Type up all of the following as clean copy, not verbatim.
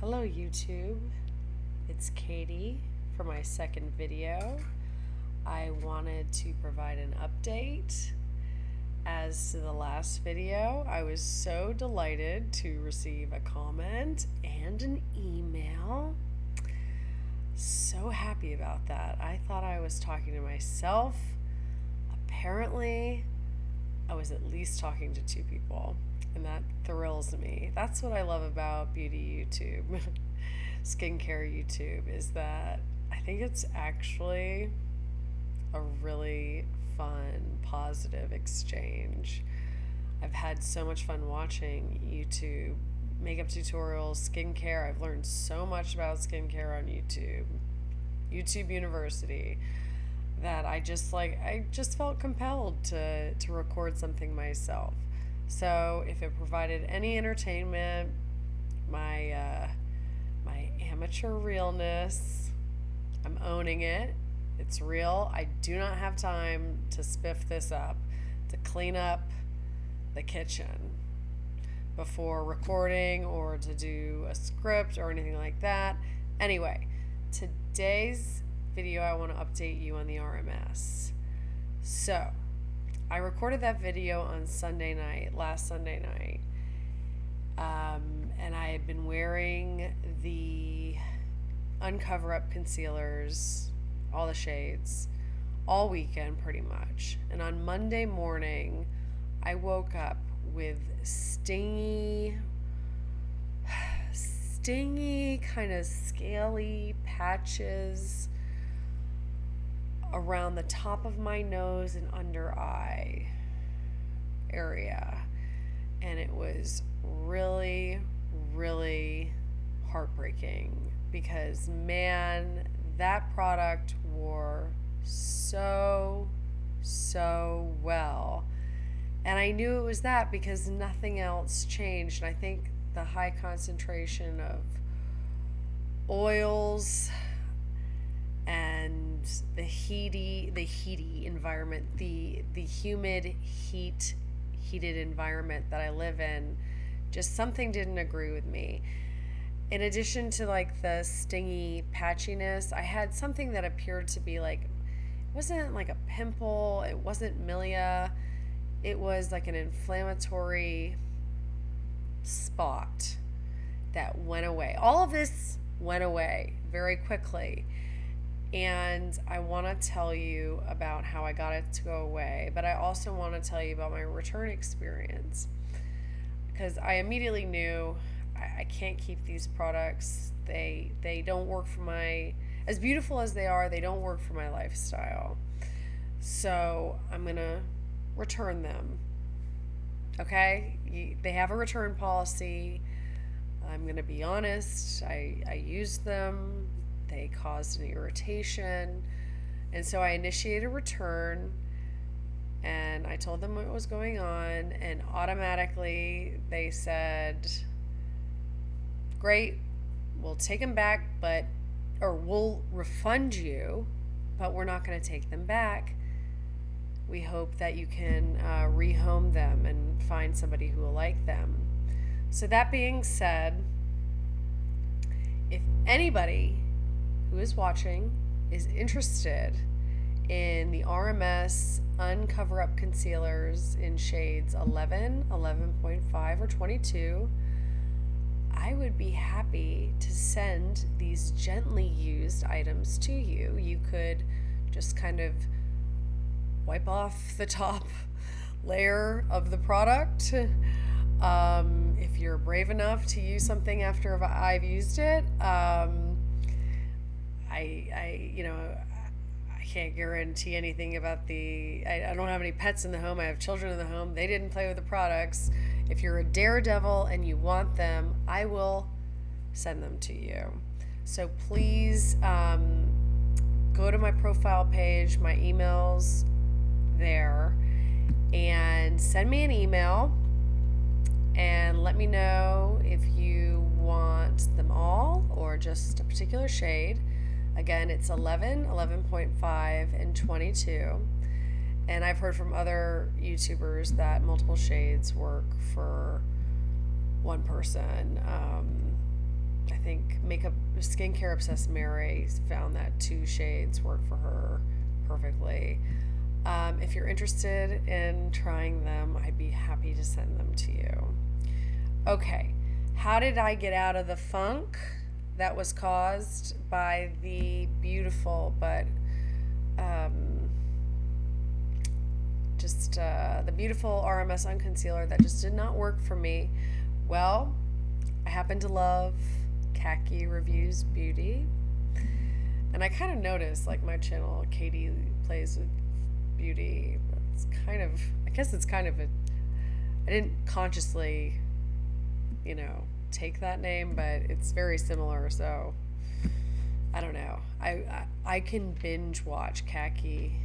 Hello YouTube, it's Katie for my second video. I wanted to provide an update as to the last video. I was so delighted to receive a comment and an email. So happy about that. I thought I was talking to myself. Apparently, I was at least talking to two people. And that thrills me. That's what I love about beauty YouTube, skincare YouTube, is that I think it's actually a really fun, positive exchange. I've had so much fun watching YouTube, makeup tutorials, skincare. I've learned so much about skincare on YouTube University, that I just felt compelled to record something myself. So if it provided any entertainment, my amateur realness, I'm owning it. It's real. I do not have time to spiff this up, to clean up the kitchen before recording or to do a script or anything like that. Anyway, today's video I want to update you on the RMS. So I recorded that video on last Sunday night, and I had been wearing the Uncoverup concealers, all the shades, all weekend pretty much. And on Monday morning, I woke up with stingy, kind of scaly patches around the top of my nose and under eye area. And it was really, really heartbreaking because, man, that product wore so well. And I knew it was that because nothing else changed. And I think the high concentration of oils and the heaty environment, the humid heated environment that I live in, just something didn't agree with me. In addition to like the stingy patchiness, I had something that appeared to be like, it wasn't like a pimple, it wasn't milia, it was like an inflammatory spot that went away. All of this went away very quickly. And I want to tell you about how I got it to go away, but I also want to tell you about my return experience, because I immediately knew I can't keep these products. They don't work for as beautiful as they are, they don't work for my lifestyle. So I'm going to return them. Okay? They have a return policy. I'm going to be honest. I used them. They caused an irritation, and so I initiated a return, and I told them what was going on, and automatically they said, great, we'll take them back, or we'll refund you, but we're not going to take them back. We hope that you can rehome them and find somebody who will like them. So that being said, if anybody who is watching is interested in the RMS Uncoverup concealers in shades 11, 11.5, or 22, I would be happy to send these gently used items to you. You could just kind of wipe off the top layer of the product. If you're brave enough to use something after I've used it, I can't guarantee anything about I don't have any pets in the home. I have children in the home. They didn't play with the products. If you're a daredevil and you want them, I will send them to you. So please go to my profile page, my email's there, and send me an email and let me know if you want them all or just a particular shade. Again, it's 11, 11.5, and 22. And I've heard from other YouTubers that multiple shades work for one person. I think makeup skincare obsessed Mary found that 2 shades work for her perfectly. If you're interested in trying them, I'd be happy to send them to you. Okay, how did I get out of the funk that was caused by the beautiful but the beautiful RMS unconcealer that just did not work for me? Well, I happen to love Khaki Reviews Beauty, and I kind of noticed, like, my channel, Katie Plays with Beauty. It's kind of, I guess it's kind of a, I didn't consciously, take that name, but it's very similar. So I don't know. I can binge watch Khaki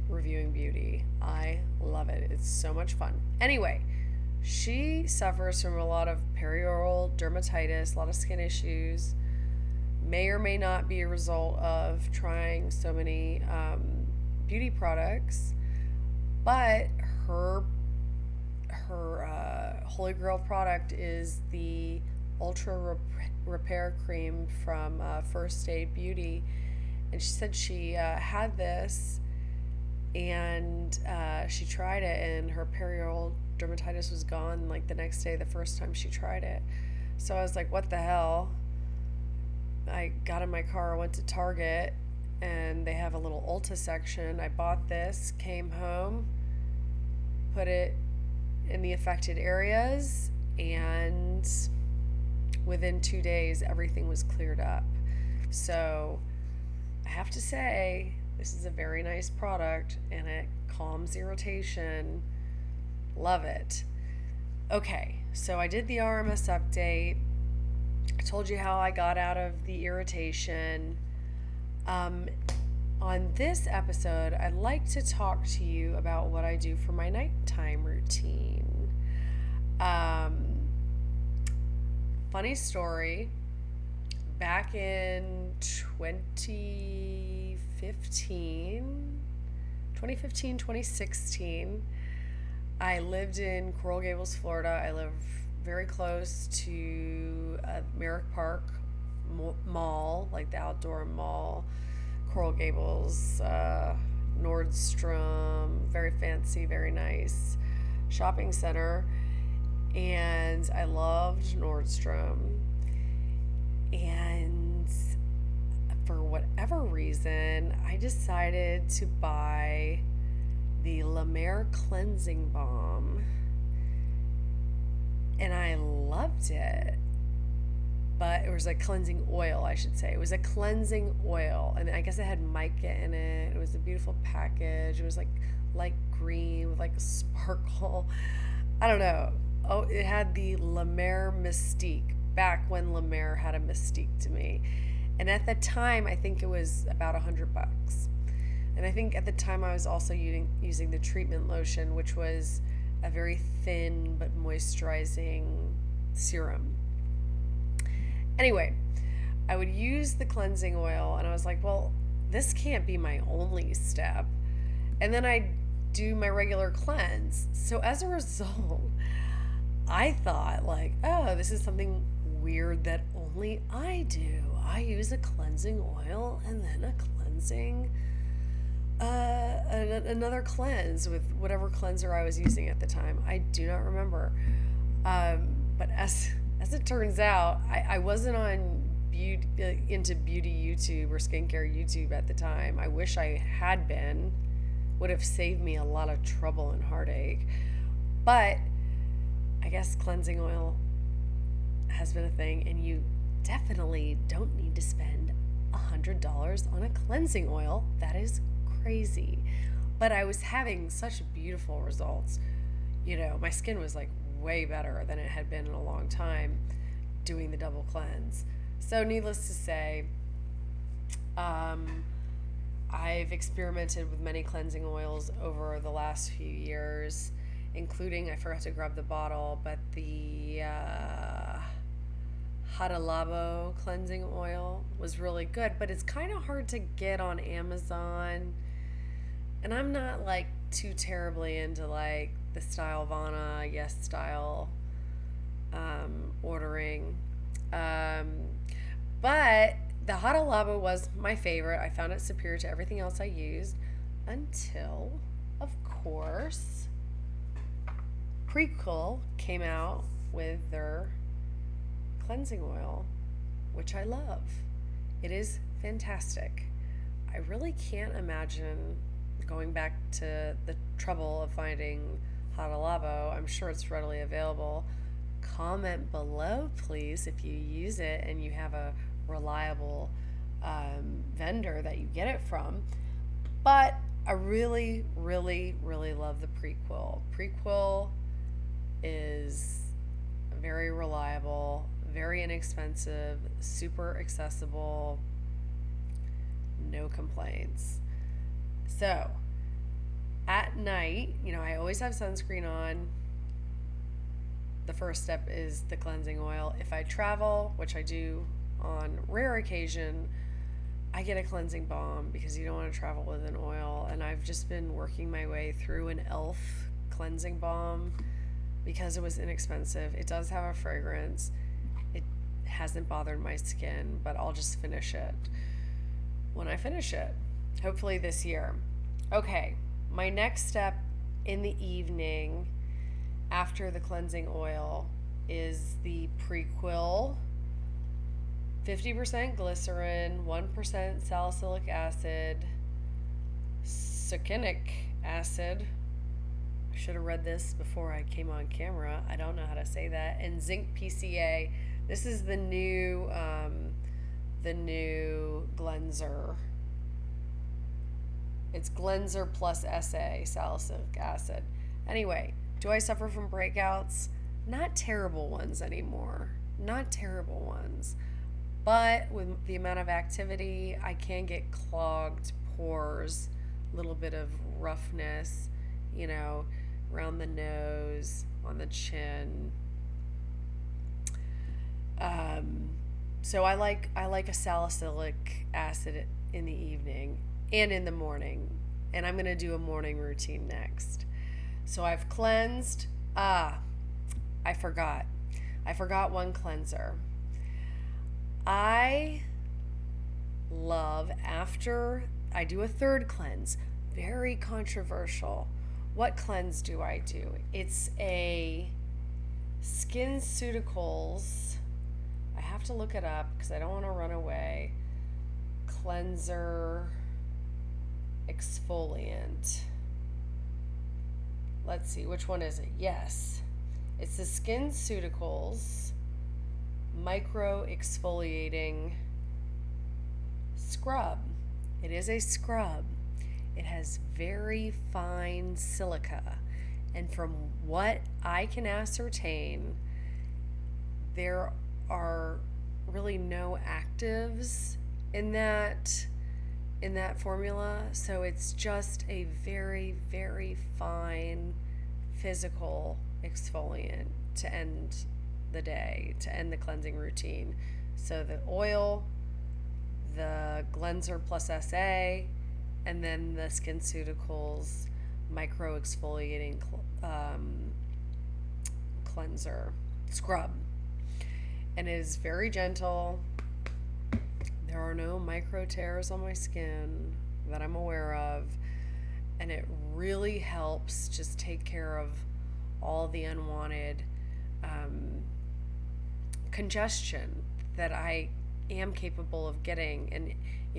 Reviewing Beauty. I love it. It's so much fun. Anyway, she suffers from a lot of perioral dermatitis, a lot of skin issues. May or may not be a result of trying so many beauty products, but her holy grail product is the Ultra Repair Cream from First Aid Beauty. And she said she had this, and she tried it, and her perioral dermatitis was gone like the next day, the first time she tried it. So I was like, what the hell? I got in my car, went to Target, and they have a little Ulta section. I bought this, came home, put it in the affected areas, and within 2 days, everything was cleared up. So I have to say, this is a very nice product, and it calms irritation. Love it. Okay, so I did the RMS update. I told you how I got out of the irritation. On this episode, I'd like to talk to you about what I do for my nighttime routine. Funny story. Back in 2016, I lived in Coral Gables, Florida. I live very close to Merrick Park Mall, like the outdoor mall. Coral Gables, Nordstrom, very fancy, very nice shopping center. And I loved Nordstrom. And for whatever reason, I decided to buy the La Mer Cleansing Balm. And I loved it. But it was a cleansing oil, I should say. It was a cleansing oil. And I guess it had mica in it. It was a beautiful package. It was like light green with like a sparkle. I don't know. Oh, it had the La Mer Mystique, back when La Mer had a mystique to me. And at the time, I think it was about $100. And I think at the time I was also using the treatment lotion, which was a very thin but moisturizing serum. Anyway, I would use the cleansing oil, and I was like, well, this can't be my only step. And then I'd do my regular cleanse. So as a result, I thought, like, oh, this is something weird that only I do. I use a cleansing oil and then a cleansing, another cleanse with whatever cleanser I was using at the time. I do not remember. But as it turns out, I wasn't on into beauty YouTube or skincare YouTube at the time. I wish I had been. Would have saved me a lot of trouble and heartache. But I guess cleansing oil has been a thing, and you definitely don't need to spend $100 on a cleansing oil. That is crazy. But I was having such beautiful results. My skin was like way better than it had been in a long time doing the double cleanse. So needless to say, I've experimented with many cleansing oils over the last few years, including, I forgot to grab the bottle, but the Hada Labo cleansing oil was really good, but it's kind of hard to get on Amazon. And I'm not like too terribly into like the Stylevana, Yes Style ordering. But the hada lava was my favorite. I found it superior to everything else I used until, of course, Prequel came out with their cleansing oil, which I love. It is fantastic. I really can't imagine going back to the trouble of finding hada lava. I'm sure it's readily available. Comment below, please, if you use it and you have a reliable vendor that you get it from. But I really, really, really love the Prequel. Prequel is very reliable, very inexpensive, super accessible, no complaints. So at night, I always have sunscreen on. The first step is the cleansing oil. If I travel, which I do on rare occasion, I get a cleansing balm because you don't want to travel with an oil. And I've just been working my way through an e.l.f. cleansing balm because it was inexpensive. It does have a fragrance. It hasn't bothered my skin, but I'll just finish it when I finish it, hopefully this year. Okay, my next step in the evening after the cleansing oil is the Prequel 50% glycerin, 1% salicylic acid, succinic acid. I should have read this before I came on camera. I don't know how to say that. And zinc PCA. This is the new Glenzer. It's Glenzer plus SA, salicylic acid. Anyway, do I suffer from breakouts? Not terrible ones anymore. Not terrible ones. But with the amount of activity, I can get clogged pores, a little bit of roughness, around the nose, on the chin. So I like a salicylic acid in the evening and in the morning. And I'm going to do a morning routine next. So I've cleansed. I forgot one cleanser. I love, after I do a third cleanse, very controversial. What cleanse do I do? It's a SkinCeuticals. I have to look it up because I don't want to run away. Cleanser exfoliant. Let's see, which one is it? Yes, it's the SkinCeuticals micro exfoliating scrub. It is a scrub. It has very fine silica, and from what I can ascertain, there are really no actives in that formula, so it's just a very, very fine physical exfoliant to end the day, to end the cleansing routine. So the oil, the Glenzer plus SA, and then the SkinCeuticals micro exfoliating cleanser scrub. And it is very gentle. There are no micro tears on my skin that I'm aware of, and it really helps just take care of all the unwanted congestion that I am capable of getting. And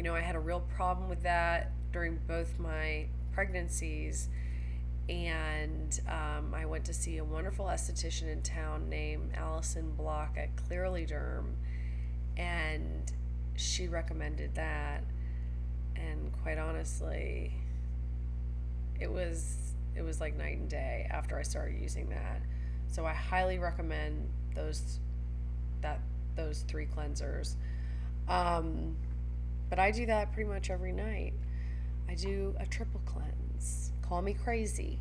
I had a real problem with that during both my pregnancies, and I went to see a wonderful esthetician in town named Allison Block at Clearly Derm, and she recommended that, and quite honestly, it was like night and day after I started using that. So I highly recommend those 3 cleansers. But I do that pretty much every night. I do a triple cleanse. Call me crazy.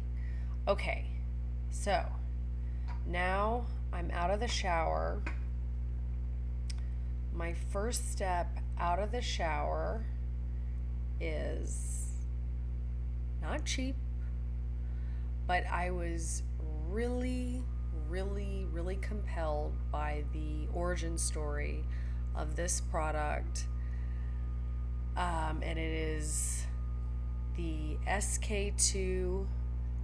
Okay, so now I'm out of the shower. My first step out of the shower is not cheap, but I was really, really, really compelled by the origin story of this product, and it is the SK2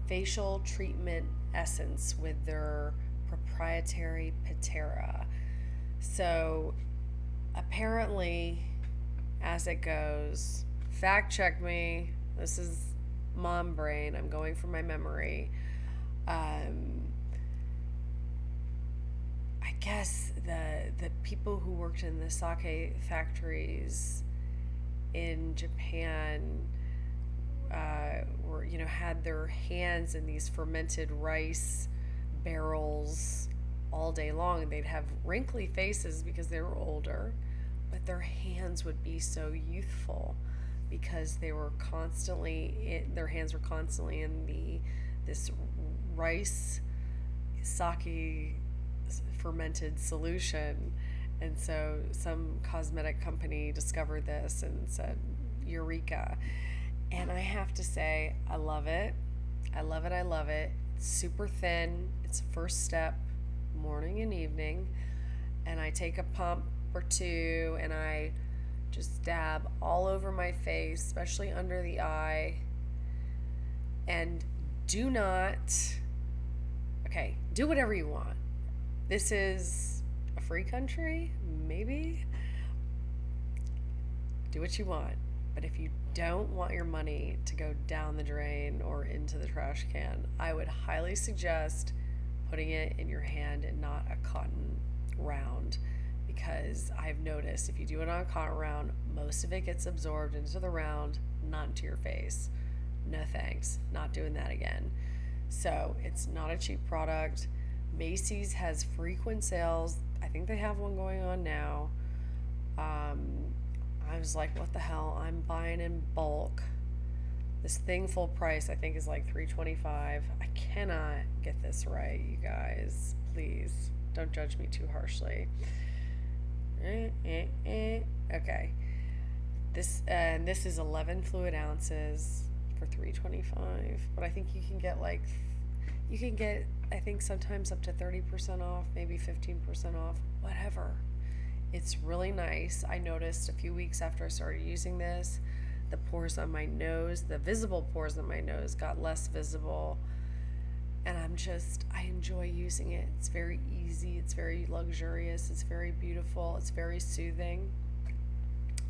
Facial Treatment Essence with their proprietary Pitera. So apparently, as it goes, fact check me, this is mom brain, I'm going from my memory. I guess the people who worked in the sake factories in Japan were, had their hands in these fermented rice barrels all day long, and they'd have wrinkly faces because they were older, but their hands would be so youthful because they were their hands were constantly in this rice sake fermented solution. And so some cosmetic company discovered this and said, Eureka. And I have to say, I love it. I love it. I love it. It's super thin. It's a first step, morning and evening. And I take a pump or two and I just dab all over my face, especially under the eye. And do whatever you want. This is a free country, maybe. Do what you want. But if you don't want your money to go down the drain or into the trash can, I would highly suggest putting it in your hand and not a cotton round, because I've noticed if you do it on a cotton round, most of it gets absorbed into the round, not into your face. No thanks, not doing that again. So it's not a cheap product. Macy's has frequent sales. I think they have one going on now. I was like, what the hell? I'm buying in bulk. This thing full price I think is like $3.25. I cannot get this right, you guys. Please don't judge me too harshly. Okay. This is 11 fluid ounces for $3.25. But I think you can get I think sometimes up to 30% off, maybe 15% off, whatever. It's really nice. I noticed a few weeks after I started using this, the pores on my nose, the visible pores on my nose got less visible. And I enjoy using it. It's very easy. It's very luxurious. It's very beautiful. It's very soothing.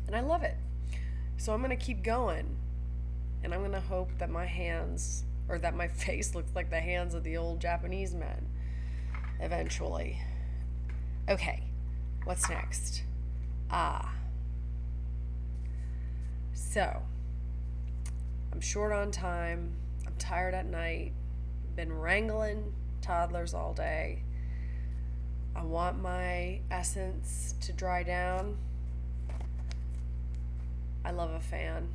And I love it. So I'm going to keep going. And I'm going to hope that my hands, or that my face looks like the hands of the old Japanese men eventually. Okay, what's next? So I'm short on time. I'm tired at night. Been wrangling toddlers all day. I want my essence to dry down. I love a fan.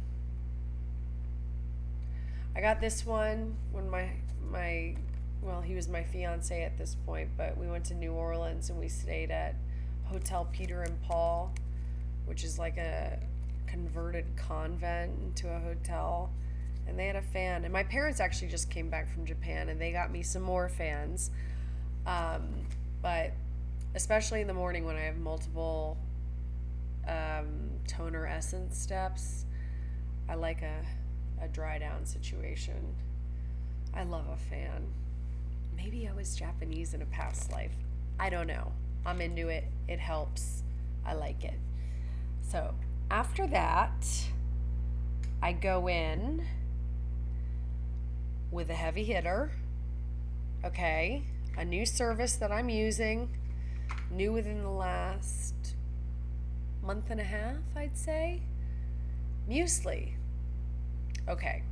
I got this one when he was my fiance at this point, but we went to New Orleans and we stayed at Hotel Peter and Paul, which is like a converted convent into a hotel. And they had a fan. And my parents actually just came back from Japan and they got me some more fans. But especially in the morning when I have multiple toner essence steps, I like a dry down situation. I love a fan. Maybe I was Japanese in a past life. I don't know. I'm into it. It helps. I like it. So after that, I go in with a heavy hitter. Okay. A new service that I'm using. New within the last month and a half, I'd say. Muesli. Okay.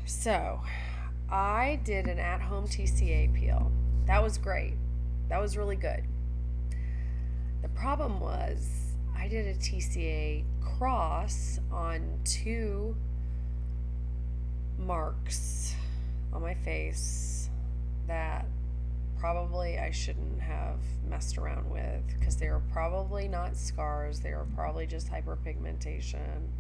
So, I did an at-home TCA peel. That was great. That was really good. The problem was I did a TCA cross on 2 marks on my face that probably I shouldn't have messed around with, because they were probably not scars. They were probably just hyperpigmentation.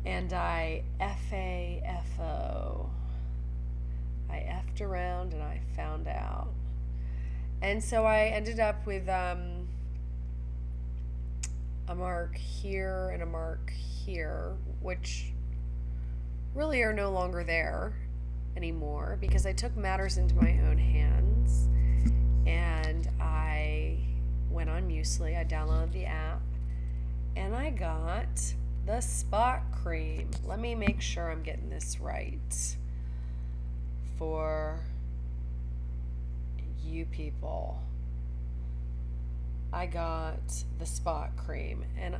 And I FAFO. I effed around and I found out. And so I ended up with a mark here and a mark here, which really are no longer there anymore because I took matters into my own hands and I went on Muesli. I downloaded the app and I got the spot cream. Let me make sure I'm getting this right for you people. I got the spot cream and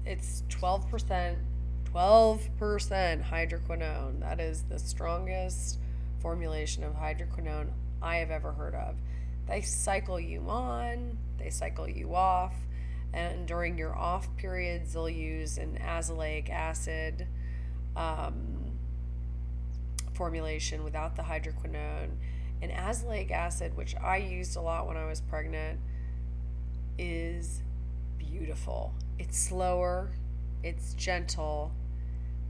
it's 12% hydroquinone. That is the strongest formulation of hydroquinone I have ever heard of. They cycle you on, they cycle you off, and during your off periods, they'll use an azelaic acid formulation without the hydroquinone. And azelaic acid, which I used a lot when I was pregnant, is beautiful. It's slower, it's gentle,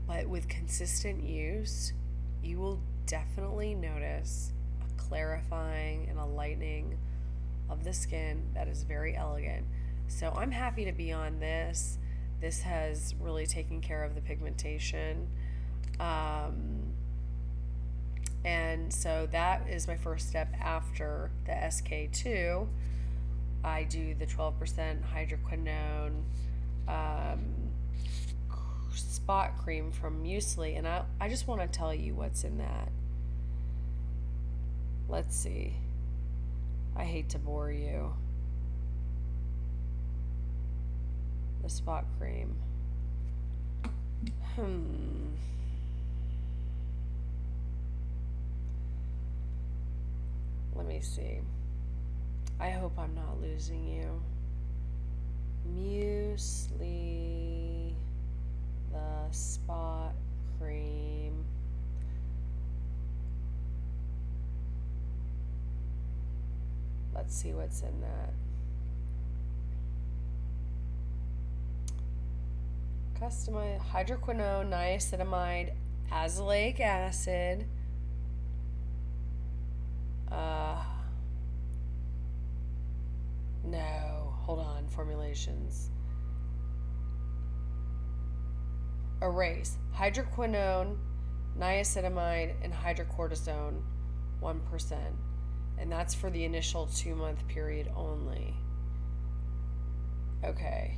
but with consistent use, you will definitely notice a clarifying and a lightening of the skin that is very elegant. So I'm happy to be on this. This has really taken care of the pigmentation. And so that is my first step after the SK2. I do the 12% hydroquinone spot cream from Muesli, and I just want to tell you what's in that. Let's see. I hate to bore you. The spot cream. Let me see. I hope I'm not losing you. Muesli, the spot cream. Let's see what's in that. Customize hydroquinone, niacinamide, azelaic acid. No, hold on, formulations. Erase. Hydroquinone, niacinamide, and hydrocortisone, 1%. And that's for the initial 2-month period only. Okay.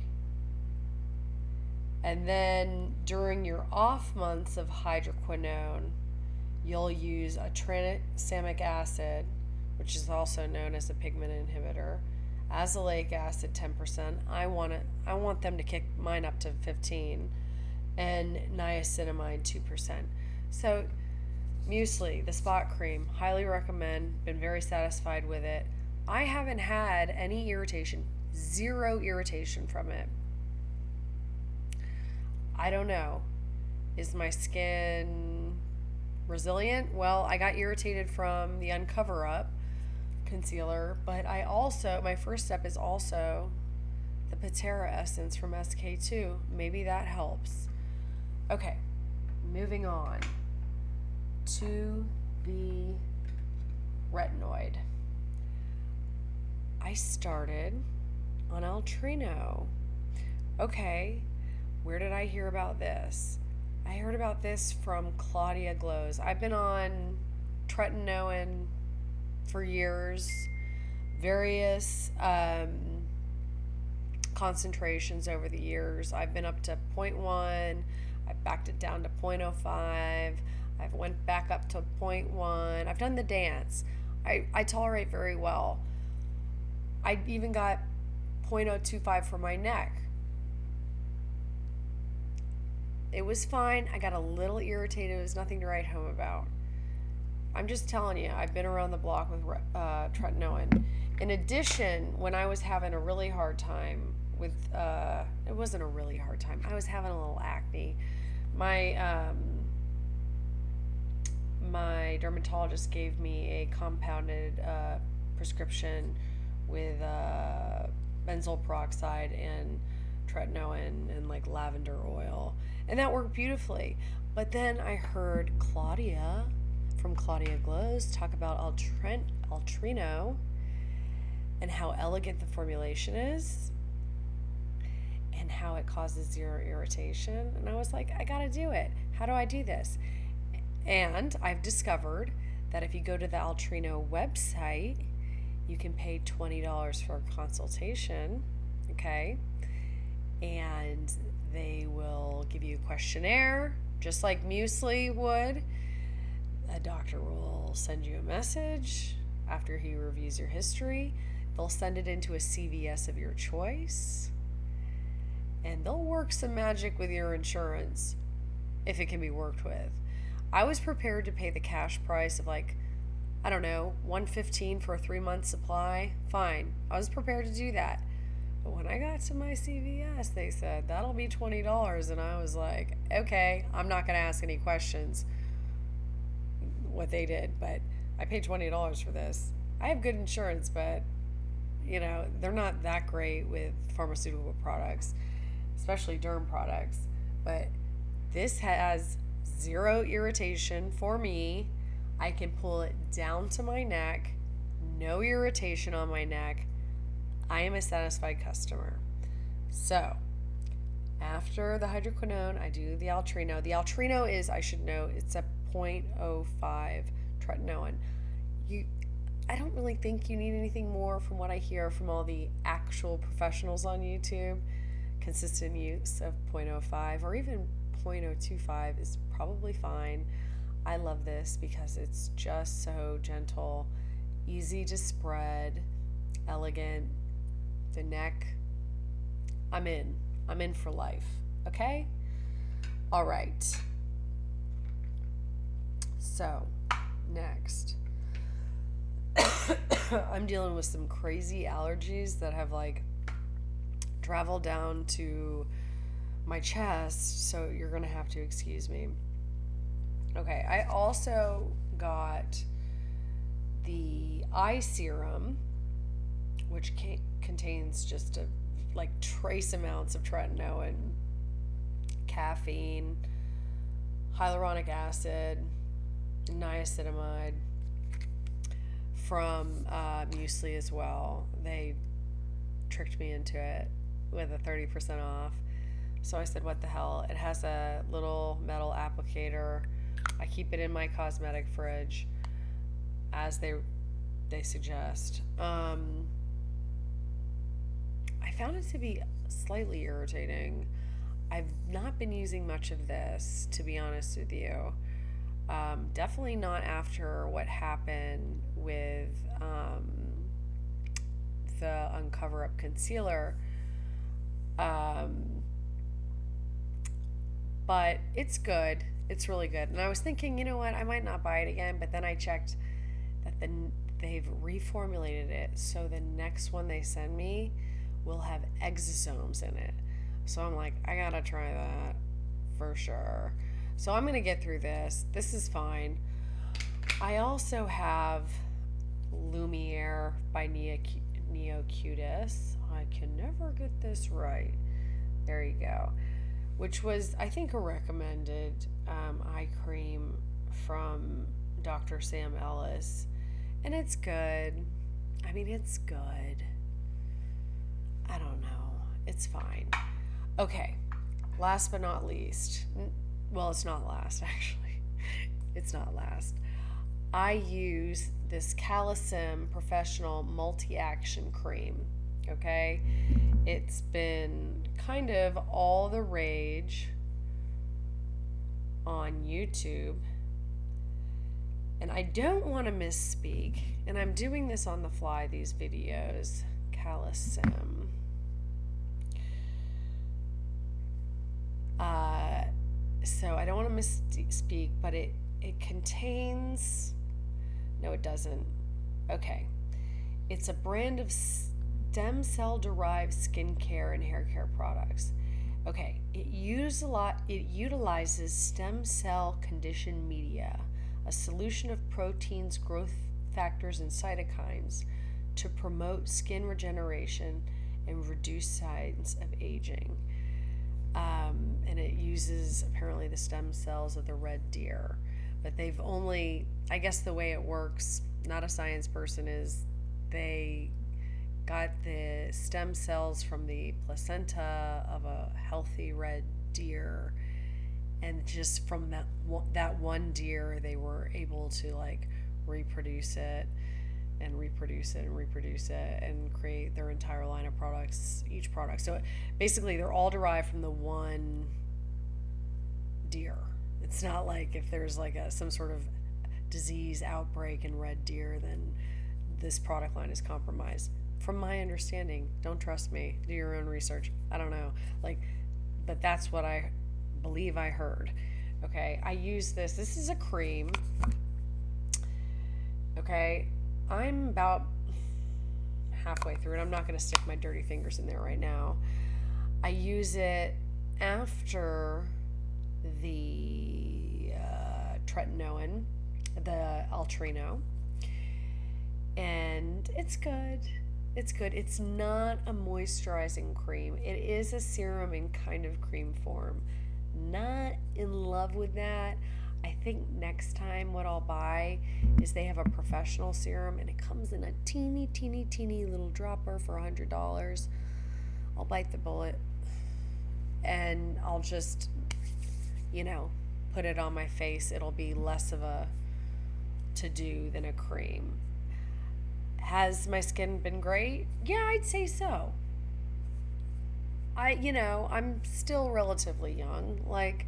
And then during your off months of hydroquinone, you'll use a tranexamic acid, which is also known as a pigment inhibitor, azelaic acid 10%. I want them to kick mine up to 15, and niacinamide 2%. So Muesli, the spot cream, highly recommend. Been very satisfied with it. I haven't had any irritation, zero irritation from it. I don't know. Is my skin resilient? Well, I got irritated from the Uncoverup concealer, but my first step is also the Patera Essence from SK2. Maybe that helps. Okay, moving on to the retinoid. I started on Altrino. Okay, where did I hear about this? I heard about this from Claudia Glows. I've been on tretinoin for years, various concentrations over the years. I've been up to 0.1, I've backed it down to 0.05, I've went back up to 0.1. I've done the dance. I tolerate very well. I even got 0.025 for my neck. It was fine. I got a little irritated. It was nothing to write home about. I'm just telling you, I've been around the block with tretinoin. In addition, when I was having a really hard time with, it wasn't a really hard time. I was having a little acne. My dermatologist gave me a compounded prescription with benzoyl peroxide and tretinoin and like lavender oil, and that worked beautifully. But then I heard Claudia from Claudia Glows talk about Altrino and how elegant the formulation is and how it causes zero irritation. And I was like, I gotta do it. How do I do this? And I've discovered that if you go to the Altrino website, you can pay $20 for a consultation, okay? And they will give you a questionnaire, just like muesli would. A doctor will send you a message after he reviews your history. They'll send it into a CVS of your choice, and they'll work some magic with your insurance if it can be worked with. I was prepared to pay the cash price of like, I don't know, $115 for a 3-month supply. Fine. I was prepared to do that. But when I got to my CVS, they said, that'll be $20. And I was like, okay, I'm not going to ask any questions what they did, but I paid $20 for this. I have good insurance, but, you know, they're not that great with pharmaceutical products, especially derm products. But this has zero irritation for me. I can pull it down to my neck, no irritation on my neck. I am a satisfied customer. So, after the hydroquinone, I do the Altrino. The Altrino is, I should know, it's a 0.05 tretinoin. I don't really think you need anything more from what I hear from all the actual professionals on YouTube. Consistent use of 0.05 or even 0.025 is probably fine. I love this because it's just so gentle, easy to spread, elegant. The neck, I'm in for life. Okay? All right. So, next. I'm dealing with some crazy allergies that have like traveled down to my chest, so you're gonna have to excuse me. Okay, I also got the eye serum, which contains just like trace amounts of tretinoin, caffeine, hyaluronic acid, niacinamide, from muesli as well. They tricked me into it with a 30% off. So I said, what the hell? It has a little metal applicator. I keep it in my cosmetic fridge as they suggest. I found it to be slightly irritating. I've not been using much of this, to be honest with you. Definitely not after what happened with the Uncoverup concealer. But it's good. It's really good. And I was thinking, you know what, I might not buy it again, but then I checked that they've reformulated it, so the next one they send me will have exosomes in it. So I'm like, I gotta try that for sure. So I'm gonna get through this. This is fine. I also have Lumiere by Neocutis. I can never get this right. There you go. Which was, I think, a recommended eye cream from Dr. Sam Ellis. And it's good. I mean, it's good. I don't know. It's fine. Okay. Last but not least. Well, it's not last, actually. It's not last. I use this Calisim Professional Multi-Action Cream. Okay? It's been kind of all the rage on YouTube. And I don't want to misspeak. And I'm doing this on the fly, these videos. Calisim. So I don't want to misspeak, but it contains... No, it doesn't. Okay. It's a brand of stem cell derived skincare and hair care products. Okay, it utilizes stem cell conditioned media, a solution of proteins, growth factors, and cytokines to promote skin regeneration and reduce signs of aging. And it uses apparently the stem cells of the red deer. but they've only, I guess the way it works, not a science person, is they got the stem cells from the placenta of a healthy red deer, and just from that one deer they were able to like reproduce it and reproduce it and reproduce it and create their entire line of products, each product. So basically they're all derived from the one deer. It's not like if there's like some sort of disease outbreak in red deer, then this product line is compromised. From my understanding, don't trust me, do your own research. I don't know. Like, but that's what I believe I heard. Okay, I use this. This is a cream. Okay, I'm about halfway through it. I'm not going to stick my dirty fingers in there right now. I use it after the tretinoin, the Altrino, and it's good. It's good. It's not a moisturizing cream. It is a serum in kind of cream form. Not in love with that. I think next time what I'll buy is they have a professional serum and it comes in a teeny, teeny, teeny little dropper for $100. I'll bite the bullet and I'll just, put it on my face. It'll be less of a to-do than a cream. Has my skin been great? Yeah, I'd say so. I'm still relatively young. Like,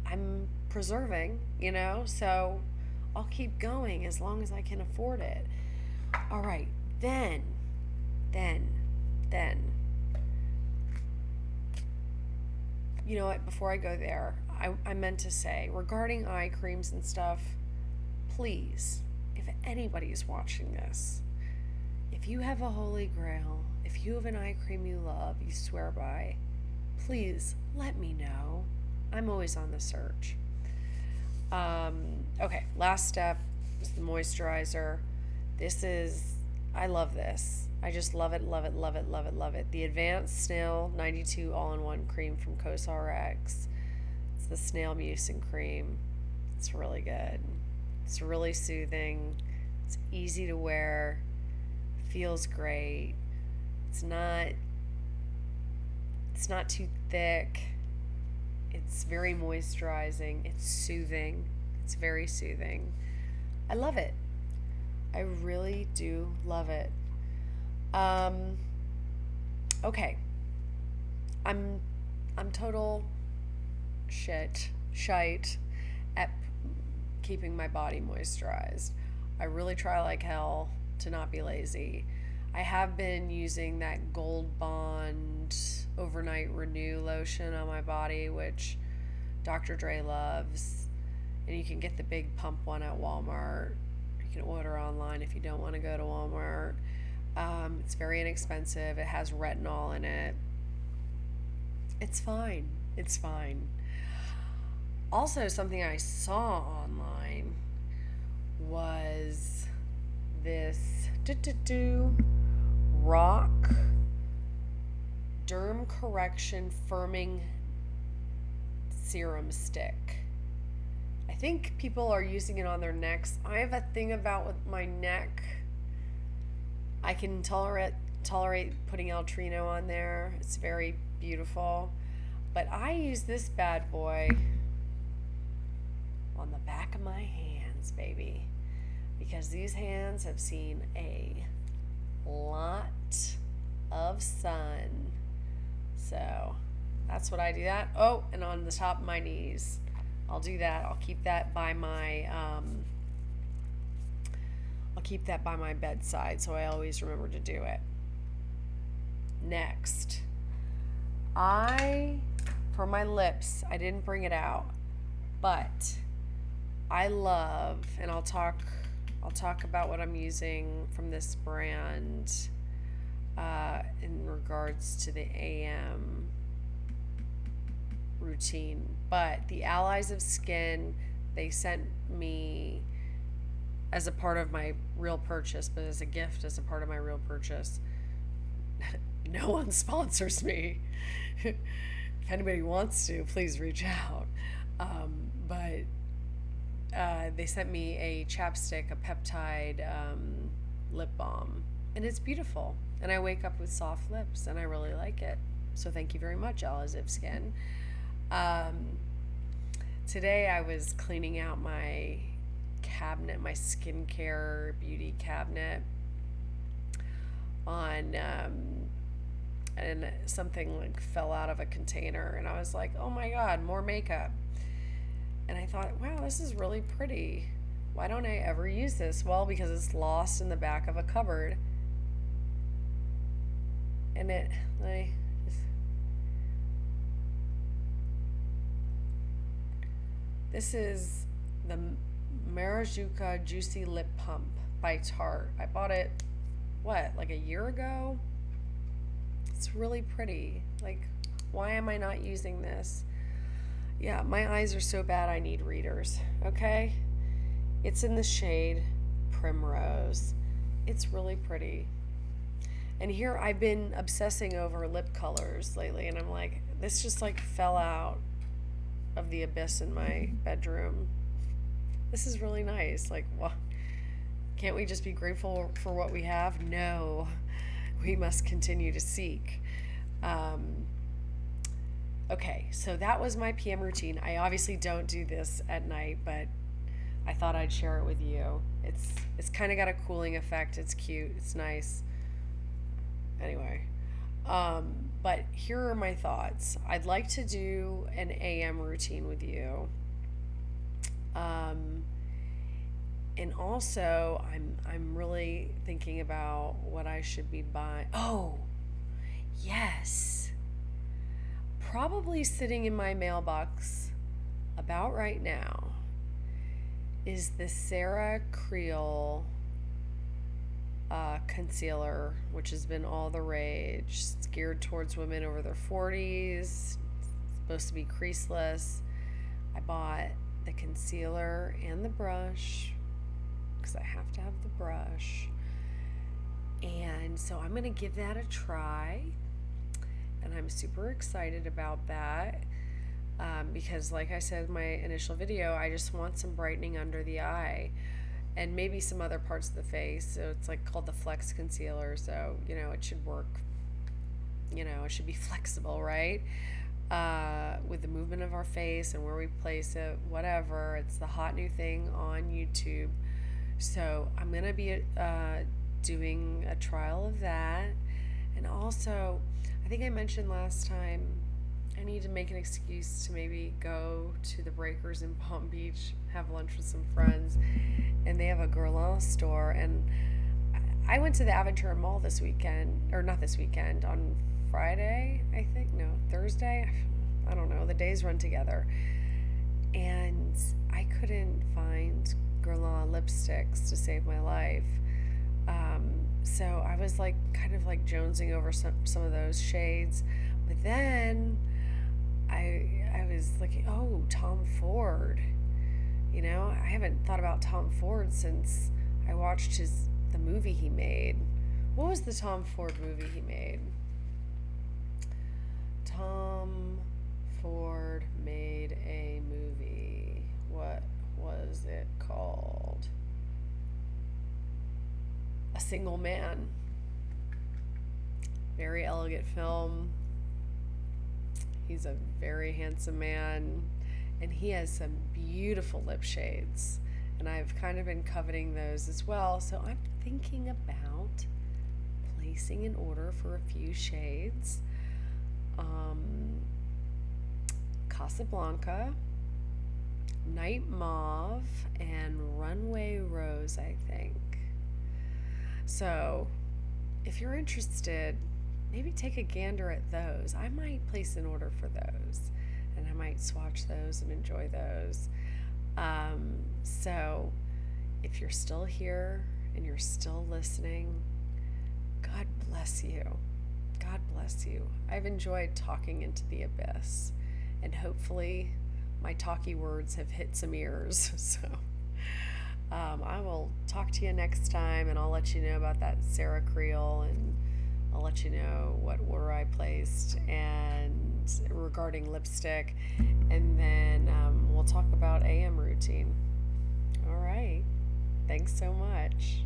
I'm preserving, so I'll keep going as long as I can afford it. All right, then, you know what, before I go there, I meant to say, regarding eye creams and stuff, please, if anybody is watching this, if you have a holy grail, if you have an eye cream you love, you swear by, please let me know. I'm always on the search. Okay, last step is the moisturizer. I love this. I just love it, love it, love it, love it, love it. The Advanced Snail 92 All-in-One Cream from CosRx. It's the snail mucin cream. It's really good. It's really soothing. It's easy to wear. Feels great. It's not too thick. It's very moisturizing. It's soothing. It's very soothing. I love it. I really do love it. Okay. I'm total shite at keeping my body moisturized. I really try like hell to not be lazy. I have been using that Gold Bond Overnight Renew lotion on my body, which Dr. Dre loves. And you can get the big pump one at Walmart. You can order online if you don't want to go to Walmart. It's very inexpensive. It has retinol in it. It's fine. It's fine. Also, something I saw online was this Rock Derm Correction Firming Serum Stick. I think people are using it on their necks. I have a thing about with my neck. I can tolerate putting Altrino on there. It's very beautiful. But I use this bad boy on the back of my hands, baby. Because these hands have seen a lot of sun. So that's what I do that. Oh, and on the top of my knees. I'll do that. I'll keep that by my bedside, so I always remember to do it. Next, for my lips, I didn't bring it out, but I love, and I'll talk about what I'm using from this brand in regards to the AM routine. But the Allies of Skin, they sent me as a part of my real purchase, but as a gift as a part of my real purchase. No one sponsors me. If anybody wants to, please reach out. But they sent me a chapstick, a peptide lip balm, and it's beautiful. And I wake up with soft lips, and I really like it. So thank you very much, Alice Skin. Um, Today I was cleaning out my cabinet, my skincare beauty cabinet, on and something like fell out of a container, and I was like, oh my god, more makeup. And I thought, wow, this is really pretty. Why don't I ever use this? Well, because it's lost in the back of a cupboard. And this is the Marajuka Juicy Lip Pump by Tarte. I bought it, what, like a year ago? It's really pretty. Like, why am I not using this? Yeah, my eyes are so bad I need readers, okay? It's in the shade Primrose. It's really pretty. And here I've been obsessing over lip colors lately, and I'm like, this just like fell out of the abyss in my bedroom. This is really nice. Like, well, can't we just be grateful for what we have? No, we must continue to seek. Okay, so that was my PM routine. I obviously don't do this at night, but I thought I'd share it with you. It's kind of got a cooling effect. It's cute. It's nice. Anyway, but here are my thoughts. I'd like to do an AM routine with you. And also, I'm really thinking about what I should be buying. Oh, yes. Probably sitting in my mailbox about right now is the Sarah Creel concealer, which has been all the rage. It's geared towards women over their 40s. It's supposed to be creaseless. I bought the concealer and the brush because I have to have the brush. And so I'm going to give that a try. And I'm super excited about that because, like I said in my initial video, I just want some brightening under the eye and maybe some other parts of the face. So it's like called the Flex Concealer. So, it should work, it should be flexible, right? With the movement of our face and where we place it, whatever. It's the hot new thing on YouTube. So I'm going to be doing a trial of that. And also, I think I mentioned last time, I need to make an excuse to maybe go to the Breakers in Palm Beach, have lunch with some friends, and they have a Guerlain store. And I went to the Aventura Mall this weekend, or not this weekend, on Friday, I think, no, Thursday, I don't know, the days run together. And I couldn't find Guerlain lipsticks to save my life. So I was like kind of like jonesing over some of those shades, but then I was looking, oh, Tom Ford. I haven't thought about Tom Ford since I watched the movie he made. What was the Tom Ford movie he made? Tom Ford made a movie. What was it called? A Single Man. Very elegant film. He's a very handsome man, and he has some beautiful lip shades, and I've kind of been coveting those as well. So I'm thinking about placing an order for a few shades. Casablanca, Night Mauve, and Runway Rose, I think. So, if you're interested, maybe take a gander at those. I might place an order for those, and I might swatch those and enjoy those. So, if you're still here and you're still listening, God bless you. God bless you. I've enjoyed talking into the abyss, and hopefully my talky words have hit some ears. So, I will talk to you next time, and I'll let you know about that Sarah Creel, and I'll let you know what order I placed, and and regarding lipstick, and then we'll talk about AM routine. All right. Thanks so much.